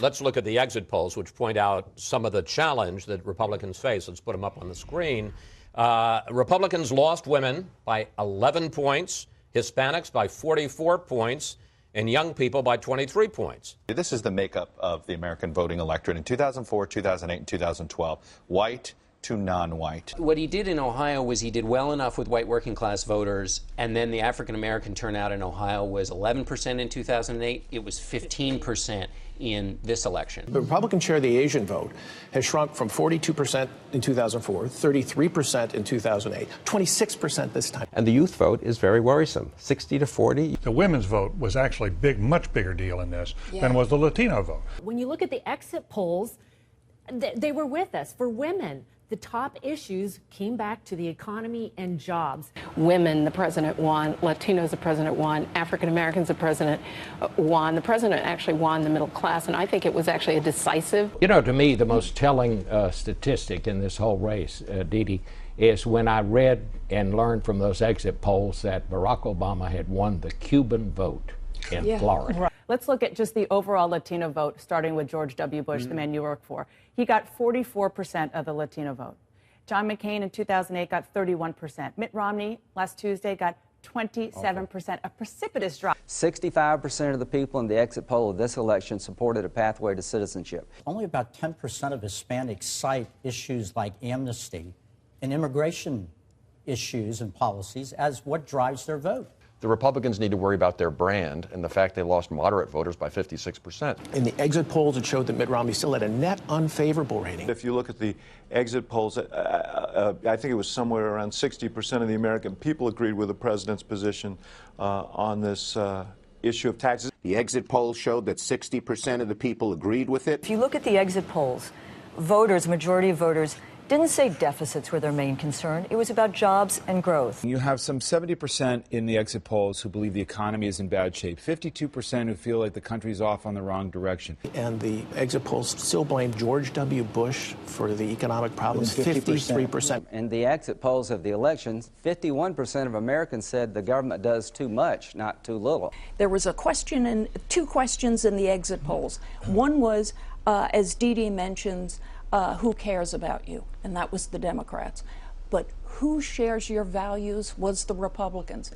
Let's look at the exit polls, which point out some of the challenge that Republicans face. Let's put them up on the screen. Republicans lost women by 11 points, Hispanics by 44 points, and young people by 23 points. This is the makeup of the American voting electorate in 2004, 2008, and 2012. White to non-white. What he did in Ohio was he did well enough with white working class voters, and then the African American turnout in Ohio was 11% in 2008. It was 15% in this election. The Republican share of the Asian vote has shrunk from 42% in 2004, 33% in 2008, 26% this time. And the youth vote is very worrisome, 60 to 40. The women's vote was actually big, much bigger deal in this than was the Latino vote. When you look at the exit polls, they were with us. For women, the top issues came back to the economy and jobs. Women, the president won. Latinos, the president won. African Americans, the president won. The president actually won the middle class, and I think it was actually a decisive. You know, to me, the most telling statistic in this whole race, Dee, is when I read and learned from those exit polls that Barack Obama had won the Cuban vote in Florida. Right. Let's look at just the overall Latino vote, starting with George W. Bush, the man you work for. He got 44% of the Latino vote. John McCain in 2008 got 31%. Mitt Romney last Tuesday got 27%, a precipitous drop. 65% of the people in the exit poll of this election supported a pathway to citizenship. Only about 10% of Hispanics cite issues like amnesty and immigration issues and policies as what drives their vote. The Republicans need to worry about their brand and the fact they lost moderate voters by 56%. In the exit polls, it showed that Mitt Romney still had a net unfavorable rating. If you look at the exit polls, I think it was somewhere around 60% of the American people agreed with the president's position on this issue of taxes. The exit polls showed that 60% of the people agreed with it. If you look at the exit polls, voters, majority of voters, didn't say deficits were their main concern. It was about jobs and growth. You have some 70% in the exit polls who believe the economy is in bad shape, 52% who feel like the country's off on the wrong direction. And the exit polls still blame George W. Bush for the economic problems, 53%. In the exit polls of the elections, 51% of Americans said the government does too much, not too little. There was a question and two questions in the exit polls. One was, as Dee Dee mentions, who cares about you? And that was the Democrats. But who shares your values was the Republicans.